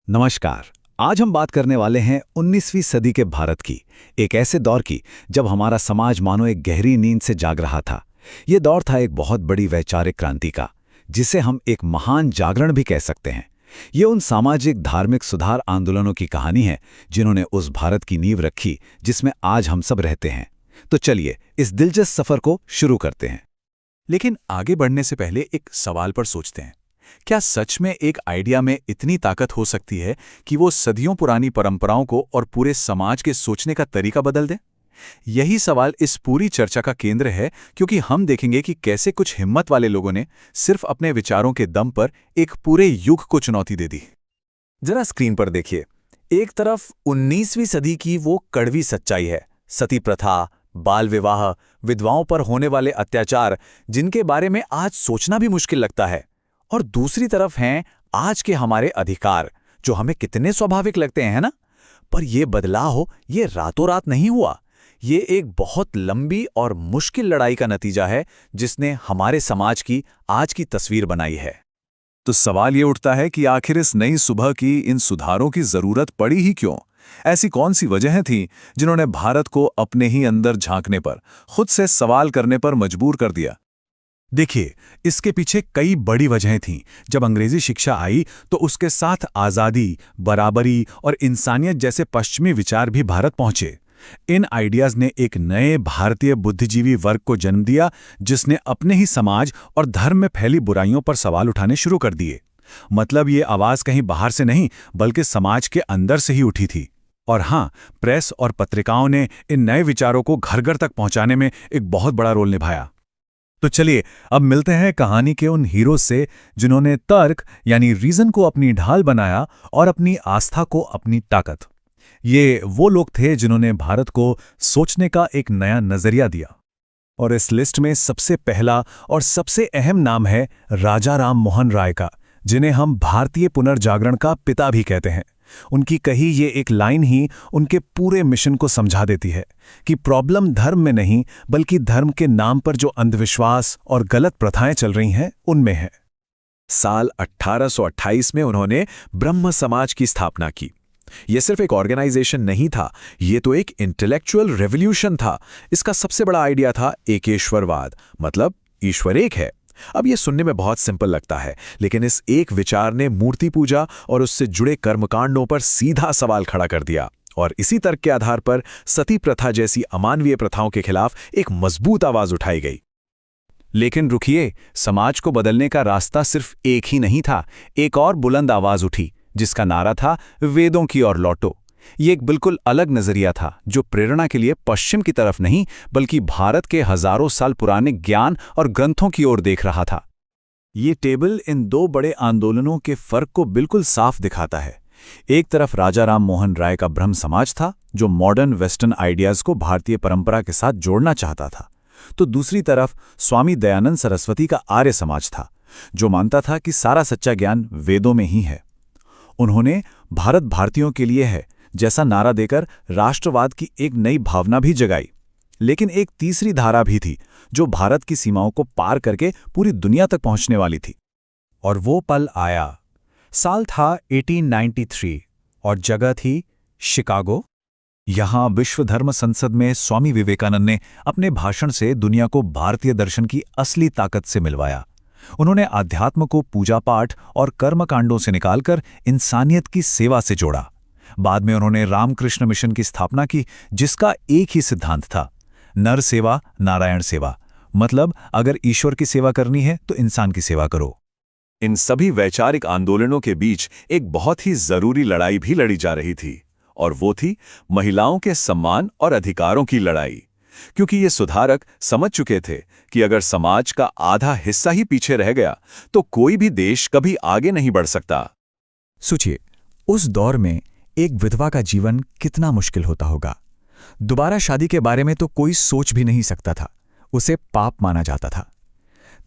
नमस्कार। आज हम बात करने वाले हैं 19वीं सदी के भारत की, एक ऐसे दौर की जब हमारा समाज मानो एक गहरी नींद से जाग रहा था। ये दौर था एक बहुत बड़ी वैचारिक क्रांति का, जिसे हम एक महान जागरण भी कह सकते हैं। ये उन सामाजिक धार्मिक सुधार आंदोलनों की कहानी है जिन्होंने उस भारत की नींव रखी जिसमें आज हम सब रहते हैं। तो चलिए इस दिलचस्प सफर को शुरू करते हैं। लेकिन आगे बढ़ने से पहले एक सवाल पर सोचते हैं। क्या सच में एक आइडिया में इतनी ताकत हो सकती है कि वो सदियों पुरानी परंपराओं को और पूरे समाज के सोचने का तरीका बदल दे? यही सवाल इस पूरी चर्चा का केंद्र है, क्योंकि हम देखेंगे कि कैसे कुछ हिम्मत वाले लोगों ने सिर्फ अपने विचारों के दम पर एक पूरे युग को चुनौती दे दी। जरा स्क्रीन पर देखिए। एक तरफ 19वीं सदी की वो कड़वी सच्चाई है, सती प्रथा, बाल विवाह, विधवाओं पर होने वाले अत्याचार, जिनके बारे में आज सोचना भी मुश्किल लगता है। और दूसरी तरफ हैं आज के हमारे अधिकार, जो हमें कितने स्वाभाविक लगते हैं ना। पर ये बदलाव ये रातों रात नहीं हुआ। ये एक बहुत लंबी और मुश्किल लड़ाई का नतीजा है, जिसने हमारे समाज की आज की तस्वीर बनाई है। तो सवाल ये उठता है कि आखिर इस नई सुबह की इन सुधारों की जरूरत पड़ी ही क्यों? ऐसी कौन सी वजहें थीं जिन्होंने भारत को अपने ही अंदर झांकने पर, खुद से सवाल करने पर मजबूर कर दिया? देखिए, इसके पीछे कई बड़ी वजहें थीं। जब अंग्रेजी शिक्षा आई तो उसके साथ आज़ादी, बराबरी और इंसानियत जैसे पश्चिमी विचार भी भारत पहुंचे। इन आइडियाज़ ने एक नए भारतीय बुद्धिजीवी वर्ग को जन्म दिया, जिसने अपने ही समाज और धर्म में फैली बुराइयों पर सवाल उठाने शुरू कर दिए। मतलब ये आवाज़ कहीं बाहर से नहीं, बल्कि समाज के अंदर से ही उठी थी। और हाँ, प्रेस और पत्रिकाओं ने इन नए विचारों को घर घर तक पहुंचाने में एक बहुत बड़ा रोल निभाया। तो चलिए अब मिलते हैं कहानी के उन हीरो से जिन्होंने तर्क यानी रीजन को अपनी ढाल बनाया और अपनी आस्था को अपनी ताकत। ये वो लोग थे जिन्होंने भारत को सोचने का एक नया नजरिया दिया। और इस लिस्ट में सबसे पहला और सबसे अहम नाम है राजा राम मोहन राय का, जिन्हें हम भारतीय पुनर्जागरण का पिता भी कहते हैं। उनकी कही ये एक लाइन ही उनके पूरे मिशन को समझा देती है कि प्रॉब्लम धर्म में नहीं, बल्कि धर्म के नाम पर जो अंधविश्वास और गलत प्रथाएं चल रही हैं उनमें है। साल 1828 में उन्होंने ब्रह्म समाज की स्थापना की। यह सिर्फ एक ऑर्गेनाइजेशन नहीं था, ये तो एक इंटेलेक्चुअल रेवोल्यूशन था। इसका सबसे बड़ा आइडिया था एकेश्वरवाद, मतलब ईश्वर एक है। अब ये सुनने में बहुत सिंपल लगता है, लेकिन इस एक विचार ने मूर्ति पूजा और उससे जुड़े कर्मकांडों पर सीधा सवाल खड़ा कर दिया। और इसी तर्क के आधार पर सती प्रथा जैसी अमानवीय प्रथाओं के खिलाफ एक मजबूत आवाज उठाई गई। लेकिन रुकिए, समाज को बदलने का रास्ता सिर्फ एक ही नहीं था। एक और बुलंद आवाज उठी, जिसका नारा था वेदों की ओर लौटो। ये एक बिल्कुल अलग नजरिया था, जो प्रेरणा के लिए पश्चिम की तरफ नहीं, बल्कि भारत के हजारों साल पुराने ज्ञान और ग्रंथों की ओर देख रहा था। ये टेबल इन दो बड़े आंदोलनों के फर्क को बिल्कुल साफ दिखाता है। एक तरफ राजा राम मोहन राय का ब्रह्म समाज था, जो मॉडर्न वेस्टर्न आइडियाज को भारतीय परंपरा के साथ जोड़ना चाहता था। तो दूसरी तरफ स्वामी दयानंद सरस्वती का आर्य समाज था, जो मानता था कि सारा सच्चा ज्ञान वेदों में ही है। उन्होंने भारत भारतीयों के लिए है जैसा नारा देकर राष्ट्रवाद की एक नई भावना भी जगाई। लेकिन एक तीसरी धारा भी थी, जो भारत की सीमाओं को पार करके पूरी दुनिया तक पहुंचने वाली थी। और वो पल आया। साल था 1893 और जगह थी शिकागो। यहां विश्व धर्म संसद में स्वामी विवेकानंद ने अपने भाषण से दुनिया को भारतीय दर्शन की असली ताकत से मिलवाया। उन्होंने आध्यात्म को पूजा पाठ और कर्मकांडों से निकालकर इंसानियत की सेवा से जोड़ा। बाद में उन्होंने रामकृष्ण मिशन की स्थापना की, जिसका एक ही सिद्धांत था, नर सेवा नारायण सेवा। मतलब अगर ईश्वर की सेवा करनी है तो इंसान की सेवा करो। इन सभी वैचारिक आंदोलनों के बीच एक बहुत ही जरूरी लड़ाई भी लड़ी जा रही थी, और वो थी महिलाओं के सम्मान और अधिकारों की लड़ाई। क्योंकि ये सुधारक समझ चुके थे कि अगर समाज का आधा हिस्सा ही पीछे रह गया तो कोई भी देश कभी आगे नहीं बढ़ सकता। सोचिए, उस दौर में एक विधवा का जीवन कितना मुश्किल होता होगा। दोबारा शादी के बारे में तो कोई सोच भी नहीं सकता था, उसे पाप माना जाता था।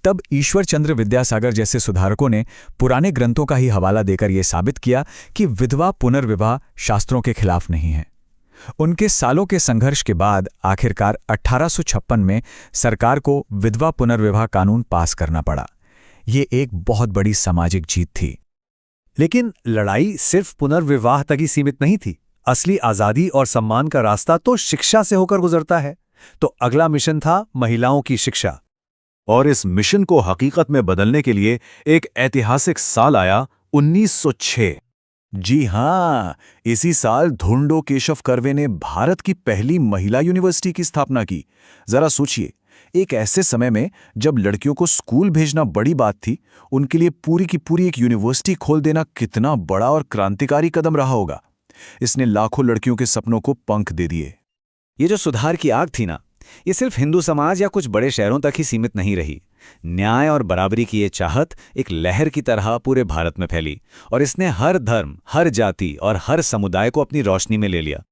तब ईश्वर चंद्र विद्यासागर जैसे सुधारकों ने पुराने ग्रंथों का ही हवाला देकर यह साबित किया कि विधवा पुनर्विवाह शास्त्रों के खिलाफ नहीं है। उनके सालों के संघर्ष के बाद आखिरकार 1856 में सरकार को विधवा पुनर्विवाह कानून पास करना पड़ा। ये एक बहुत बड़ी सामाजिक जीत थी। लेकिन लड़ाई सिर्फ पुनर्विवाह तक ही सीमित नहीं थी। असली आजादी और सम्मान का रास्ता तो शिक्षा से होकर गुजरता है। तो अगला मिशन था महिलाओं की शिक्षा। और इस मिशन को हकीकत में बदलने के लिए एक ऐतिहासिक साल आया, 1906। जी हाँ, इसी साल धोंडो केशव कर्वे ने भारत की पहली महिला यूनिवर्सिटी की स्थापना की। जरा सोचिए, एक ऐसे समय में जब लड़कियों को स्कूल भेजना बड़ी बात थी, उनके लिए पूरी की पूरी एक यूनिवर्सिटी खोल देना कितना बड़ा और क्रांतिकारी कदम रहा होगा। इसने लाखों लड़कियों के सपनों को पंख दे दिए। ये जो सुधार की आग थी ना, ये सिर्फ हिंदू समाज या कुछ बड़े शहरों तक ही सीमित नहीं रही। न्याय और बराबरी की ये चाहत एक लहर की तरह पूरे भारत में फैली और इसने हर धर्म, हर जाति और हर समुदाय को अपनी रोशनी में ले लिया।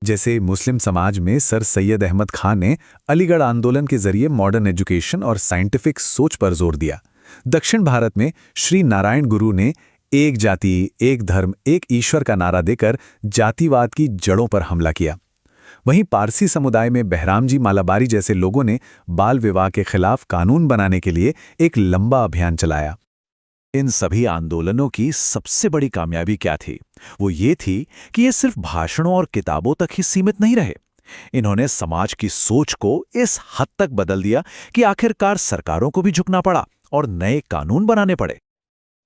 जैसे मुस्लिम समाज में सर सैयद अहमद खान ने अलीगढ़ आंदोलन के जरिए मॉडर्न एजुकेशन और साइंटिफिक सोच पर जोर दिया। दक्षिण भारत में श्री नारायण गुरु ने एक जाति, एक धर्म, एक ईश्वर का नारा देकर जातिवाद की जड़ों पर हमला किया। वहीं पारसी समुदाय में बहरामजी मालाबारी जैसे लोगों ने बाल विवाह के खिलाफ कानून बनाने के लिए एक लंबा अभियान चलाया। इन सभी आंदोलनों की सबसे बड़ी कामयाबी क्या थी? वो ये थी कि ये सिर्फ भाषणों और किताबों तक ही सीमित नहीं रहे। इन्होंने समाज की सोच को इस हद तक बदल दिया कि आखिरकार सरकारों को भी झुकना पड़ा और नए कानून बनाने पड़े।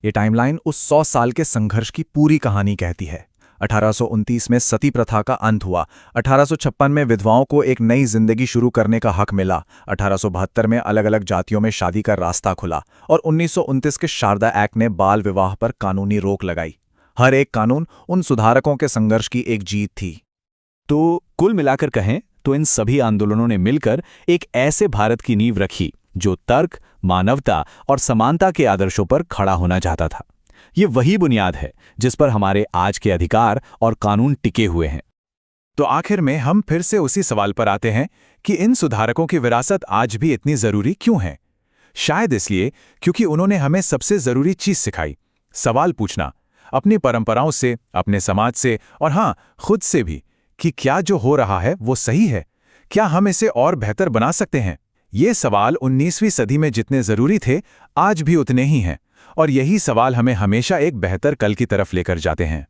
ये टाइमलाइन उस 100 साल के संघर्ष की पूरी कहानी कहती है। 1829 में सती प्रथा का अंत हुआ। 1856 में विधवाओं को एक नई जिंदगी शुरू करने का हक मिला। 1872 में अलग अलग जातियों में शादी का रास्ता खुला और 1929 के शारदा एक्ट ने बाल विवाह पर कानूनी रोक लगाई। हर एक कानून उन सुधारकों के संघर्ष की एक जीत थी। तो कुल मिलाकर कहें तो इन सभी आंदोलनों ने मिलकर एक ऐसे भारत की नींव रखी जो तर्क, मानवता और समानता के आदर्शों पर खड़ा होना चाहता था। ये वही बुनियाद है जिस पर हमारे आज के अधिकार और कानून टिके हुए हैं। तो आखिर में हम फिर से उसी सवाल पर आते हैं कि इन सुधारकों की विरासत आज भी इतनी जरूरी क्यों है? शायद इसलिए क्योंकि उन्होंने हमें सबसे जरूरी चीज सिखाई, सवाल पूछना, अपनी परंपराओं से, अपने समाज से और हाँ, खुद से भी, कि क्या जो हो रहा है वो सही है? क्या हम इसे और बेहतर बना सकते हैं? ये सवाल 19वीं सदी में जितने जरूरी थे, आज भी उतने ही हैं। और यही सवाल हमें हमेशा एक बेहतर कल की तरफ लेकर जाते हैं।